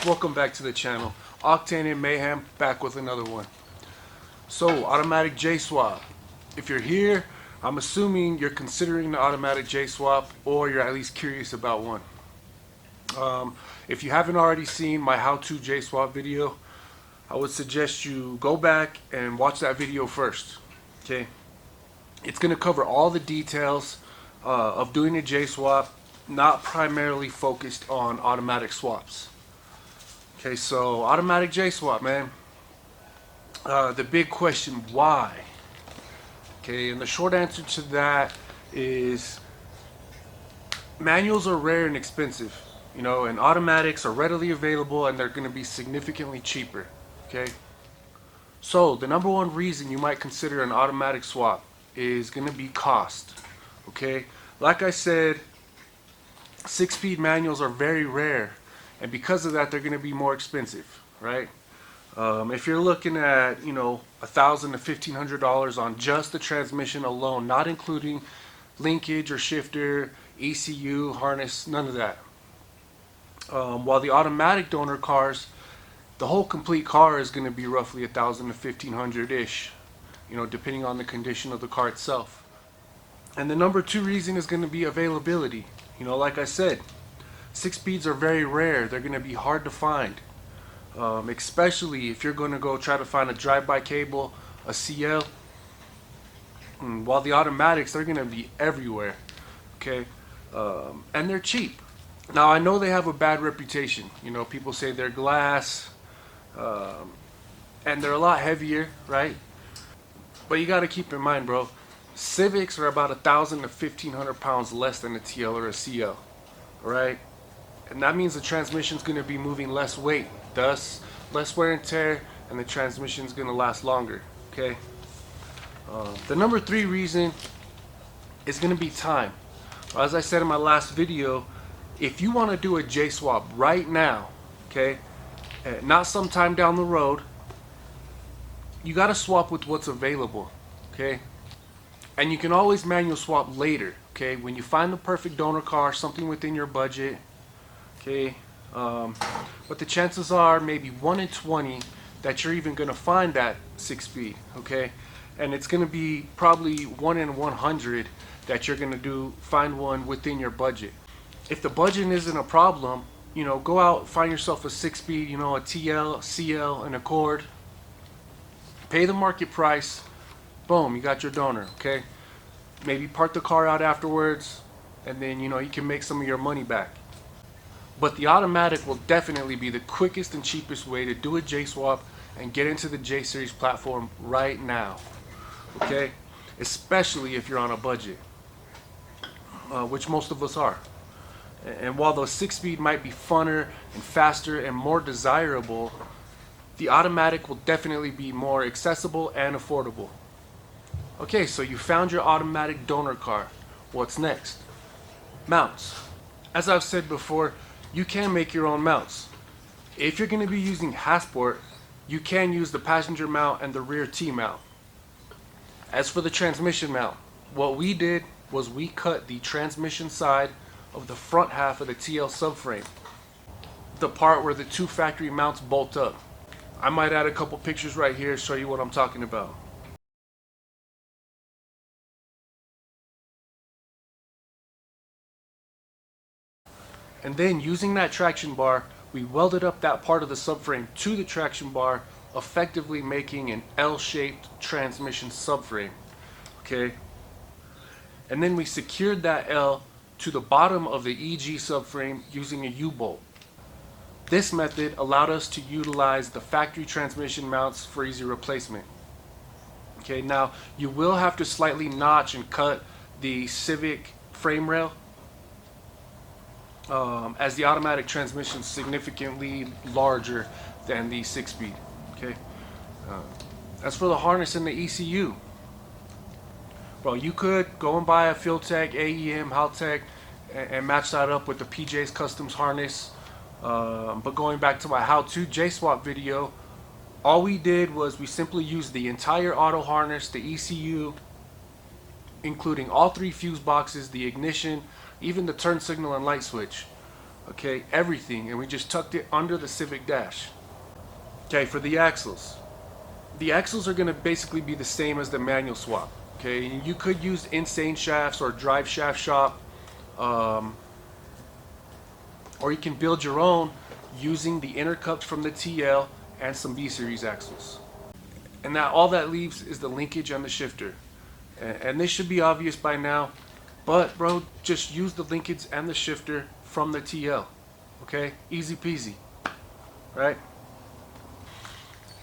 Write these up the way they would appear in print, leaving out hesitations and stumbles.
Welcome back to the channel. Octane and Mayhem back with another one. So, automatic Jswap. If you're here, I'm assuming you're considering the automatic Jswap or you're at least curious about one. If you haven't already seen my how-to Jswap video, I would suggest you go back and watch that video first. Okay, it's going to cover all the details of doing a Jswap, not primarily focused on automatic swaps. Okay, so automatic Jswap, man. The big question, why? Okay, and the short answer to that is manuals are rare and expensive, you know, and automatics are readily available and they're going to be significantly cheaper. Okay, so the number one reason you might consider an automatic swap is going to be cost. Okay, like I said, 6-speed manuals are very rare, and because of that they're going to be more expensive, right? If you're looking at, you know, $1,000 to $1,500 on just the transmission alone, not including linkage or shifter, ECU, harness, none of that. While the automatic donor cars, the whole complete car is going to be roughly $1,000 to $1,500 ish, you know, depending on the condition of the car itself. And the number two reason is going to be availability. You know, like I said, 6-speeds are very rare. They're going to be hard to find, especially if you're going to go try to find a drive-by cable, a CL. While the automatics, they're going to be everywhere. Okay, and they're cheap. Now I know they have a bad reputation. You know, people say they're glass, and they're a lot heavier, right? But you got to keep in mind, bro, Civics are about 1,000 to 1,500 pounds less than a TL or a CL, right? And that means the transmission's going to be moving less weight, thus less wear and tear, and the transmission's going to last longer. Okay. The number three reason is going to be time. As I said in my last video, if you want to do a Jswap right now, okay, not sometime down the road, you got to swap with what's available. Okay. And you can always manual swap later, okay, when you find the perfect donor car, something within your budget, okay. But the chances are maybe 1 in 20 that you're even going to find that 6-speed, okay, and it's going to be probably 1 in 100 that you're going to find one within your budget. If the budget isn't a problem, you know, go out, find yourself a 6-speed, you know, a TL, CL, an Accord, pay the market price. Boom, you got your donor, okay? Maybe park the car out afterwards, and then, you know, you can make some of your money back. But the automatic will definitely be the quickest and cheapest way to do a Jswap and get into the J Series platform right now, okay? Especially if you're on a budget, which most of us are. And while the 6-speed might be funner and faster and more desirable, the automatic will definitely be more accessible and affordable. Okay, so you found your automatic donor car. What's next? Mounts. As I've said before, you can make your own mounts. If you're going to be using Hasport, you can use the passenger mount and the rear T-mount. As for the transmission mount, what we did was we cut the transmission side of the front half of the TL subframe, the part where the two factory mounts bolt up. I might add a couple pictures right here to show you what I'm talking about. And then using that traction bar, we welded up that part of the subframe to the traction bar, effectively making an L-shaped transmission subframe. Okay. And then we secured that L to the bottom of the EG subframe using a U-bolt. This method allowed us to utilize the factory transmission mounts for easy replacement. Okay, now you will have to slightly notch and cut the Civic frame rail, as the automatic transmission is significantly larger than the 6-speed. Okay. As for the harness and the ECU, well, you could go and buy a Fieldtech, AEM, Haltech, and match that up with the PJ's Customs harness. But going back to my how-to Jswap video, all we did was we simply used the entire auto harness, the ECU, including all 3 fuse boxes, the ignition, even the turn signal and light switch. Okay, everything, and we just tucked it under the Civic dash. Okay, for the axles are going to basically be the same as the manual swap. Okay, and you could use insane shafts or drive shaft shop, um, or you can build your own using the inner cups from the TL and some B series axles. And now all that leaves is the linkage and the shifter. And this should be obvious by now, but bro, just use the linkage and the shifter from the TL. Okay, easy peasy, right?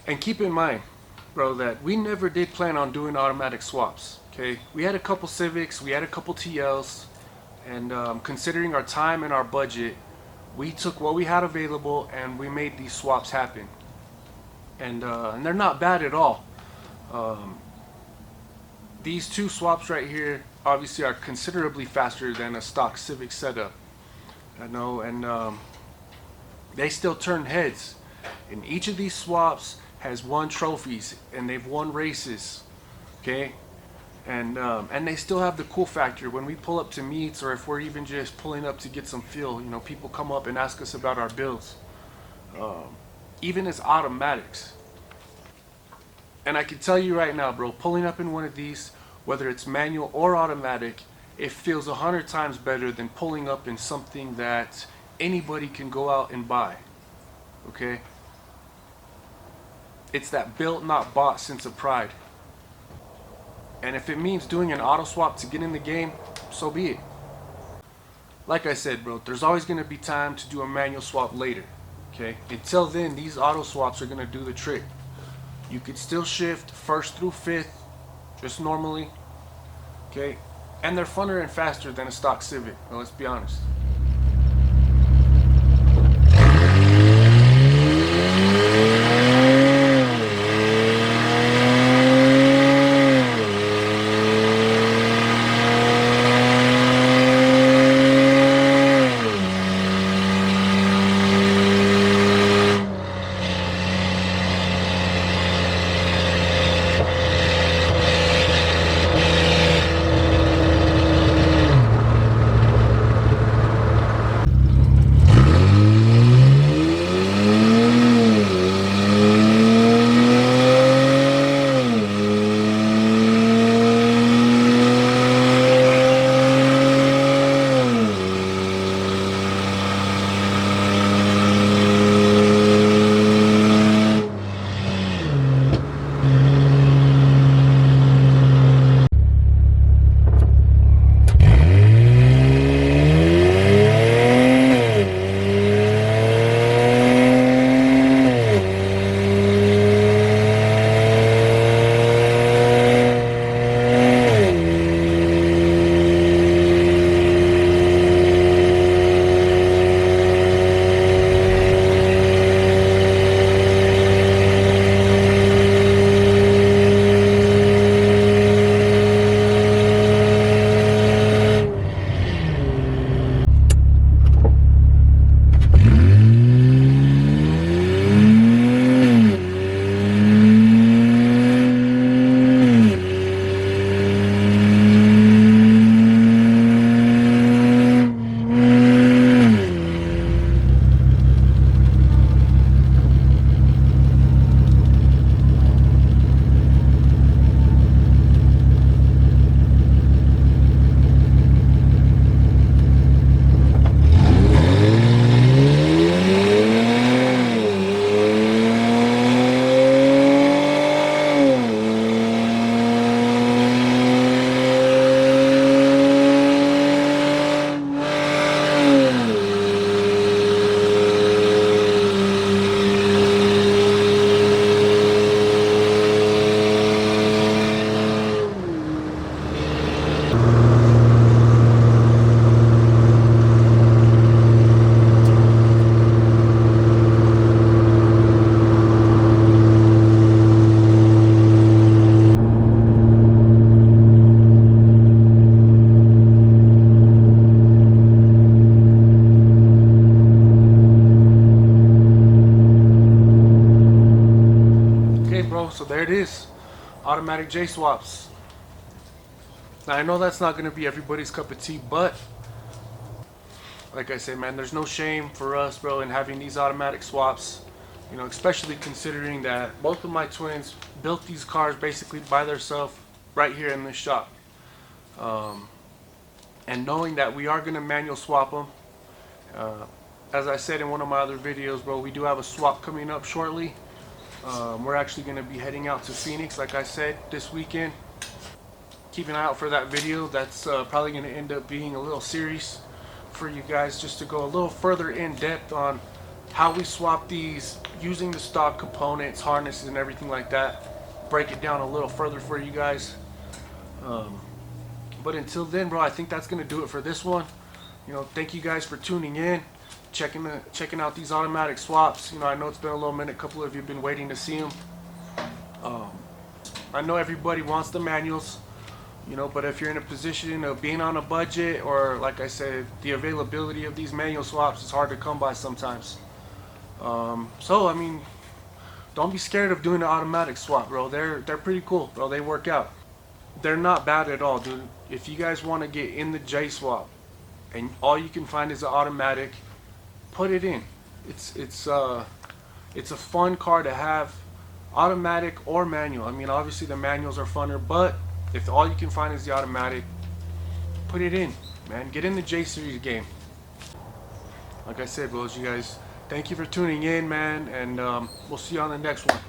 And keep in mind, bro, that we never did plan on doing automatic swaps. Okay, we had a couple Civics, we had a couple TLs, and considering our time and our budget, we took what we had available and we made these swaps happen. And they're not bad at all. These two swaps right here obviously are considerably faster than a stock Civic setup. I know, and they still turn heads. And each of these swaps has won trophies and they've won races. Okay, and they still have the cool factor when we pull up to meets, or if we're even just pulling up to get some feel. You know, people come up and ask us about our builds, even as automatics. And I can tell you right now, bro, pulling up in one of these, whether it's manual or automatic, it feels 100 times better than pulling up in something that anybody can go out and buy. Okay? It's that built, not bought sense of pride. And if it means doing an auto swap to get in the game, so be it. Like I said, bro, there's always going to be time to do a manual swap later. Okay? Until then, these auto swaps are going to do the trick. You could still shift first through fifth, just normally. Okay? And they're funner and faster than a stock Civic. Well, let's be honest. So there it is, automatic J swaps. Now I know that's not going to be everybody's cup of tea, but like I said, man, there's no shame for us, bro, in having these automatic swaps. You know, especially considering that both of my twins built these cars basically by themselves right here in this shop. And knowing that we are gonna manual swap them. As I said in one of my other videos, bro, we do have a swap coming up shortly. We're actually gonna be heading out to Phoenix, like I said, this weekend. Keep an eye out for that video. That's probably gonna end up being a little series for you guys, just to go a little further in depth on how we swap these using the stock components, harnesses, and everything like that. Break it down a little further for you guys. But until then, bro, I think that's gonna do it for this one. You know, thank you guys for tuning in, checking out these automatic swaps. You know, I know it's been a little minute. A couple of you have been waiting to see them. I know everybody wants the manuals, you know, but if you're in a position of being on a budget, or like I said, the availability of these manual swaps is hard to come by sometimes. So I mean, don't be scared of doing an automatic swap, bro. They're pretty cool, bro. They work out. They're not bad at all, dude. If you guys want to get in the Jswap and all you can find is an automatic, put it in. It's a fun car to have, automatic or manual. I mean, obviously the manuals are funner, but if all you can find is the automatic, put it in, man. Get in the J series game. Like I said, bros, you guys, thank you for tuning in, man, and we'll see you on the next one.